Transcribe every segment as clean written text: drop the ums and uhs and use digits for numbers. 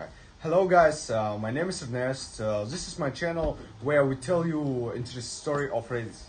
Alright. Hello guys, my name is Ernest. This is my channel where we tell you interesting story of ladies.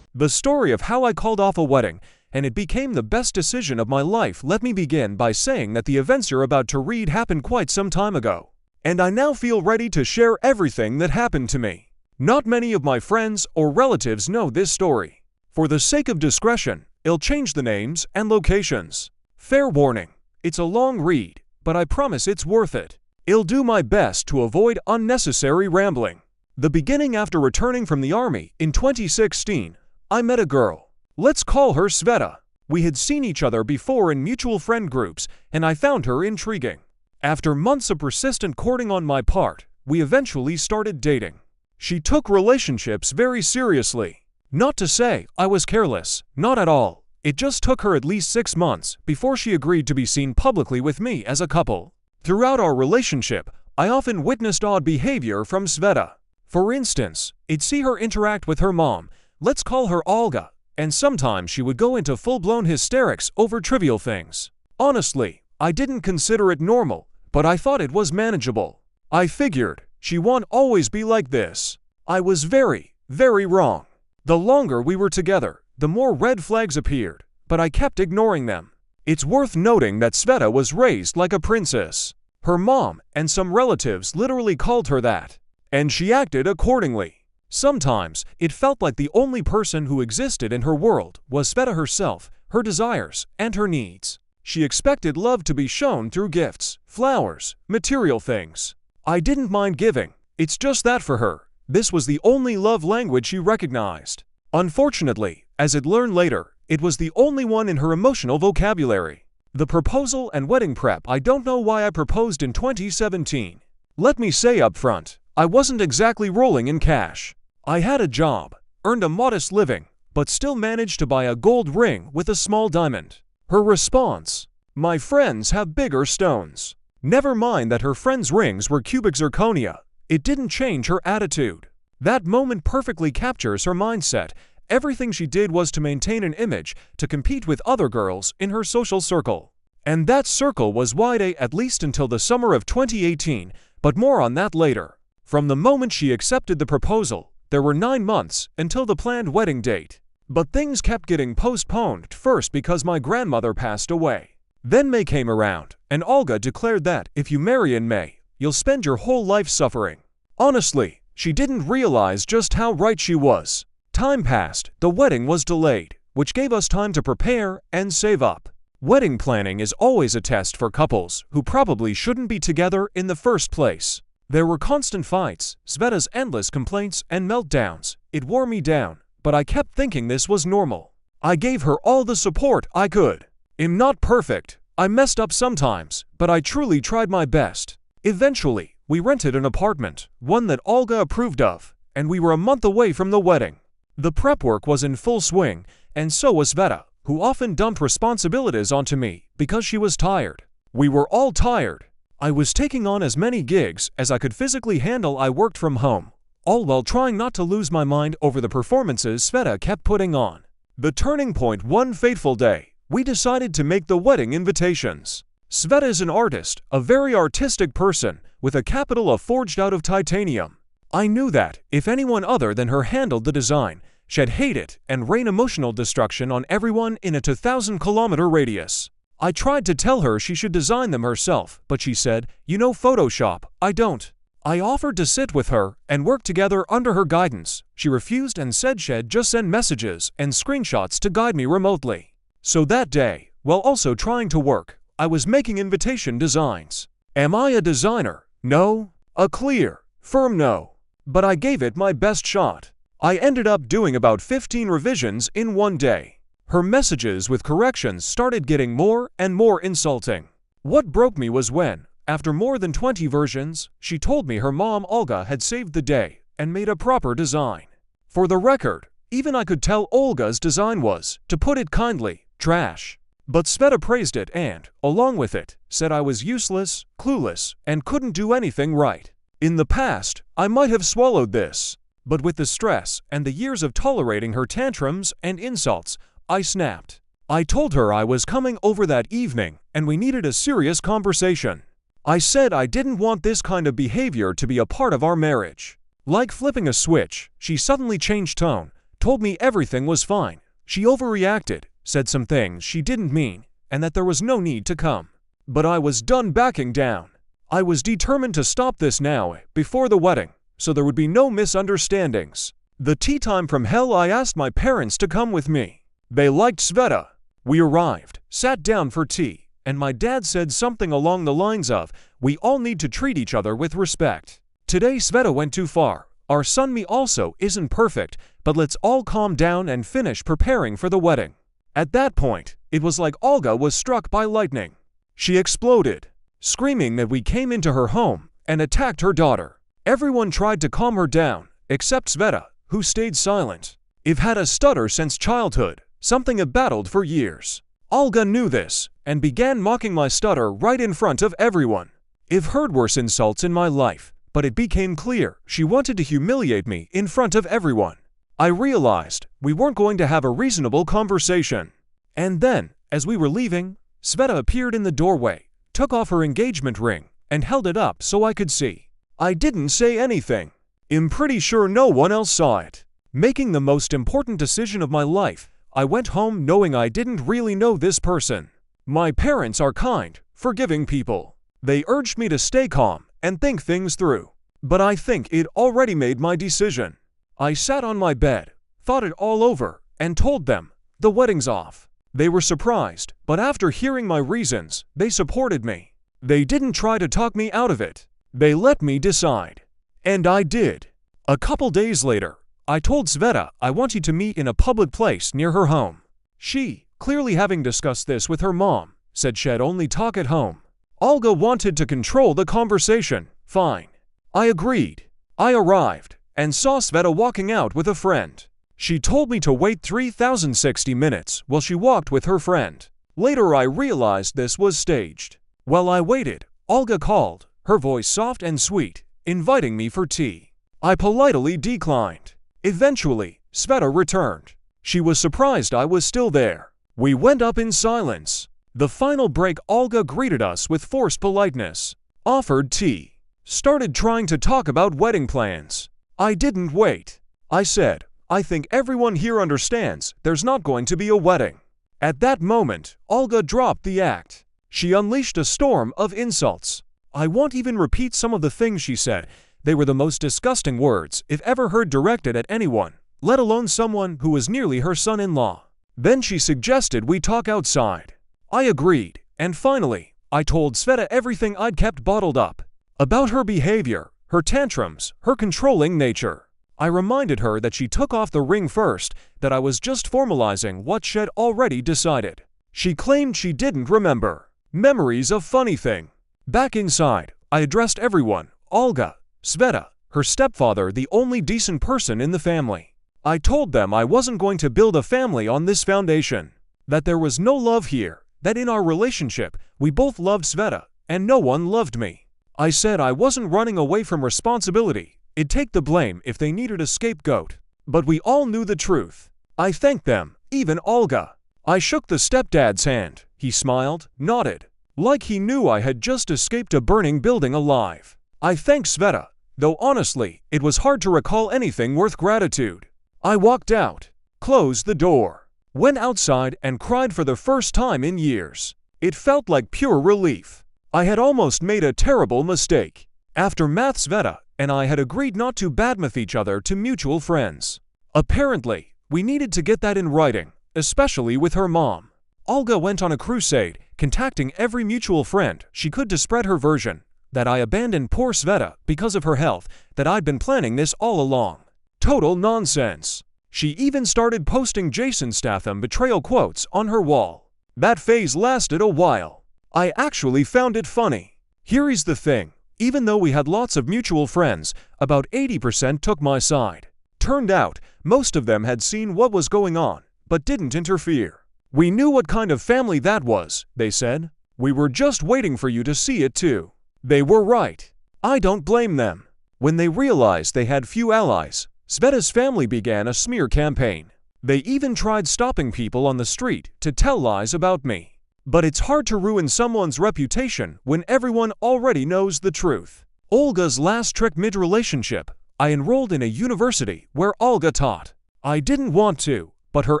The story of how I called off a wedding, and it became the best decision of my life. Let me begin by saying that the events you're about to read happened quite some time ago, and I now feel ready to share everything that happened to me. Not many of my friends or relatives know this story. For the sake of discretion, I'll change the names and locations. Fair warning, it's a long read, but I promise it's worth it. I'll do my best to avoid unnecessary rambling. The beginning: after returning from the army in 2016, I met a girl. Let's call her Sveta. We had seen each other before in mutual friend groups, and I found her intriguing. After months of persistent courting on my part, we eventually started dating. She took relationships very seriously. Not to say I was careless, not at all. It just took her at least 6 months before she agreed to be seen publicly with me as a couple. Throughout our relationship, I often witnessed odd behavior from Sveta. For instance, I'd see her interact with her mom, let's call her Olga, and sometimes she would go into full-blown hysterics over trivial things. Honestly, I didn't consider it normal, but I thought it was manageable. I figured she won't always be like this. I was very, very wrong. The longer we were together, the more red flags appeared, but I kept ignoring them. It's worth noting that Sveta was raised like a princess. Her mom and some relatives literally called her that, and she acted accordingly. Sometimes, it felt like the only person who existed in her world was Sveta herself, her desires, and her needs. She expected love to be shown through gifts, flowers, material things. I didn't mind giving. It's just that for her, this was the only love language she recognized. Unfortunately, as I'd learned later, it was the only one in her emotional vocabulary. The proposal and wedding prep: I don't know why I proposed in 2017. Let me say up front, I wasn't exactly rolling in cash. I had a job, earned a modest living, but still managed to buy a gold ring with a small diamond. Her response: my friends have bigger stones. Never mind that her friends' rings were cubic zirconia. It didn't change her attitude. That moment perfectly captures her mindset. Everything she did was to maintain an image, to compete with other girls in her social circle. And that circle was wide, at least until the summer of 2018, but more on that later. From the moment she accepted the proposal, there were 9 months until the planned wedding date. But things kept getting postponed, first because my grandmother passed away. Then May came around, and Olga declared that if you marry in May, you'll spend your whole life suffering. Honestly, she didn't realize just how right she was. Time passed, the wedding was delayed, which gave us time to prepare and save up. Wedding planning is always a test for couples who probably shouldn't be together in the first place. There were constant fights, Sveta's endless complaints and meltdowns. It wore me down, but I kept thinking this was normal. I gave her all the support I could. I'm not perfect. I messed up sometimes, but I truly tried my best. Eventually, we rented an apartment, one that Olga approved of, and we were a month away from the wedding. The prep work was in full swing, and so was Sveta, who often dumped responsibilities onto me because she was tired. We were all tired. I was taking on as many gigs as I could physically handle. I worked from home, all while trying not to lose my mind over the performances Sveta kept putting on. The turning point: one fateful day, we decided to make the wedding invitations. Sveta is an artist, a very artistic person, with a capital of forged out of titanium. I knew that, if anyone other than her handled the design, she'd hate it and rain emotional destruction on everyone in a 2,000-kilometer radius. I tried to tell her she should design them herself, but she said, "You know Photoshop, I don't." I offered to sit with her and work together under her guidance. She refused and said she'd just send messages and screenshots to guide me remotely. So that day, while also trying to work, I was making invitation designs. Am I a designer? No. A clear, firm no. But I gave it my best shot. I ended up doing about 15 revisions in one day. Her messages with corrections started getting more and more insulting. What broke me was when, after more than 20 versions, she told me her mom Olga had saved the day and made a proper design. For the record, even I could tell Olga's design was, to put it kindly, trash. But Sveta praised it and, along with it, said I was useless, clueless, and couldn't do anything right. In the past, I might have swallowed this. But with the stress and the years of tolerating her tantrums and insults, I snapped. I told her I was coming over that evening and we needed a serious conversation. I said I didn't want this kind of behavior to be a part of our marriage. Like flipping a switch, she suddenly changed tone, told me everything was fine. She overreacted, said some things she didn't mean, and that there was no need to come. But I was done backing down. I was determined to stop this now, before the wedding, so there would be no misunderstandings. The tea time from hell, I asked my parents to come with me. They liked Sveta. We arrived, sat down for tea, and my dad said something along the lines of, "We all need to treat each other with respect. Today Sveta went too far. Our son me also isn't perfect, but let's all calm down and finish preparing for the wedding." At that point, it was like Olga was struck by lightning. She exploded, screaming that we came into her home and attacked her daughter. Everyone tried to calm her down, except Sveta, who stayed silent. I've had a stutter since childhood, something I've battled for years. Olga knew this and began mocking my stutter right in front of everyone. I've heard worse insults in my life, but it became clear she wanted to humiliate me in front of everyone. I realized we weren't going to have a reasonable conversation. And then, as we were leaving, Sveta appeared in the doorway, took off her engagement ring, and held it up so I could see. I didn't say anything. I'm pretty sure no one else saw it. Making the most important decision of my life, I went home knowing I didn't really know this person. My parents are kind, forgiving people. They urged me to stay calm and think things through. But I think it already made my decision. I sat on my bed, thought it all over, and told them, the wedding's off. They were surprised, but after hearing my reasons, they supported me. They didn't try to talk me out of it. They let me decide. And I did. A couple days later, I told Sveta I wanted to meet in a public place near her home. She, clearly having discussed this with her mom, said she'd only talk at home. Olga wanted to control the conversation. Fine. I agreed. I arrived and saw Sveta walking out with a friend. She told me to wait 3,060 minutes while she walked with her friend. Later I realized this was staged. While I waited, Olga called, her voice soft and sweet, inviting me for tea. I politely declined. Eventually, Sveta returned. She was surprised I was still there. We went up in silence. The final break, Olga greeted us with forced politeness, offered tea, started trying to talk about wedding plans. I didn't wait. I said, I think everyone here understands there's not going to be a wedding. At that moment, Olga dropped the act. She unleashed a storm of insults. I won't even repeat some of the things she said. They were the most disgusting words I've ever heard directed at anyone, let alone someone who was nearly her son-in-law. Then she suggested we talk outside. I agreed, and finally, I told Sveta everything I'd kept bottled up. About her behavior, her tantrums, her controlling nature. I reminded her that she took off the ring first, that I was just formalizing what she'd already decided. She claimed she didn't remember. Memories of funny thing. Back inside, I addressed everyone, Olga, Sveta, her stepfather, the only decent person in the family. I told them I wasn't going to build a family on this foundation, that there was no love here, that in our relationship, we both loved Sveta, and no one loved me. I said I wasn't running away from responsibility. I'd take the blame if they needed a scapegoat. But we all knew the truth. I thanked them, even Olga. I shook the stepdad's hand. He smiled, nodded, like he knew I had just escaped a burning building alive. I thanked Sveta, though honestly, it was hard to recall anything worth gratitude. I walked out, closed the door, went outside and cried for the first time in years. It felt like pure relief. I had almost made a terrible mistake. After math, Sveta and I had agreed not to badmouth each other to mutual friends. Apparently, we needed to get that in writing, especially with her mom. Olga went on a crusade, contacting every mutual friend she could to spread her version, that I abandoned poor Sveta because of her health, that I'd been planning this all along. Total nonsense. She even started posting Jason Statham betrayal quotes on her wall. That phase lasted a while. I actually found it funny. Here's the thing. Even though we had lots of mutual friends, about 80% took my side. Turned out, most of them had seen what was going on, but didn't interfere. We knew what kind of family that was, they said. We were just waiting for you to see it too. They were right. I don't blame them. When they realized they had few allies, Sveta's family began a smear campaign. They even tried stopping people on the street to tell lies about me. But it's hard to ruin someone's reputation when everyone already knows the truth. Olga's last trick mid-relationship, I enrolled in a university where Olga taught. I didn't want to, but her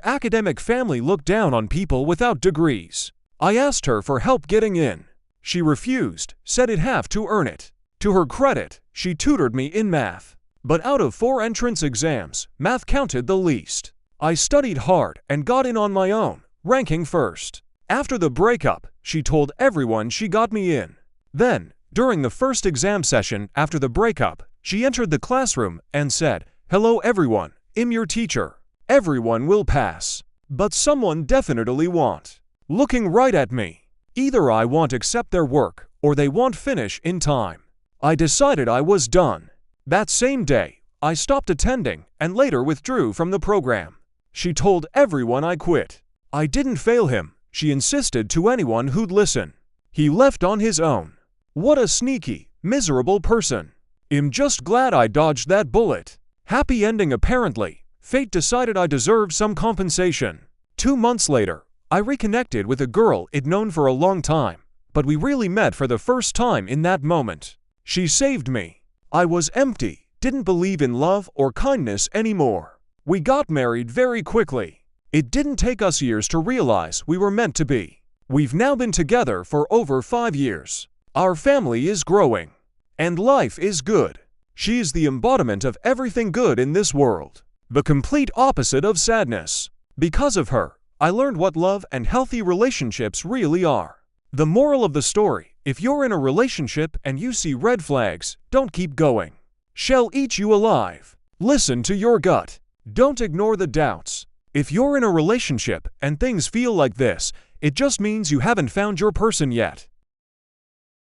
academic family looked down on people without degrees. I asked her for help getting in. She refused, said I'd have to earn it. To her credit, she tutored me in math. But out of 4 entrance exams, math counted the least. I studied hard and got in on my own, ranking first. After the breakup, she told everyone she got me in. Then, during the first exam session after the breakup, she entered the classroom and said, "Hello everyone, I'm your teacher. Everyone will pass, but someone definitely won't." Looking right at me. Either I won't accept their work or they won't finish in time. I decided I was done. That same day, I stopped attending and later withdrew from the program. She told everyone I quit. I didn't fail him, she insisted to anyone who'd listen. He left on his own. What a sneaky, miserable person. I'm just glad I dodged that bullet. Happy ending apparently. Fate decided I deserved some compensation. 2 months later, I reconnected with a girl I'd known for a long time, but we really met for the first time in that moment. She saved me. I was empty, didn't believe in love or kindness anymore. We got married very quickly. It didn't take us years to realize we were meant to be. We've now been together for over 5 years. Our family is growing. And life is good. She is the embodiment of everything good in this world. The complete opposite of sadness. Because of her, I learned what love and healthy relationships really are. The moral of the story: if you're in a relationship and you see red flags, don't keep going. She'll eat you alive. Listen to your gut. Don't ignore the doubts. If you're in a relationship and things feel like this, it just means you haven't found your person yet.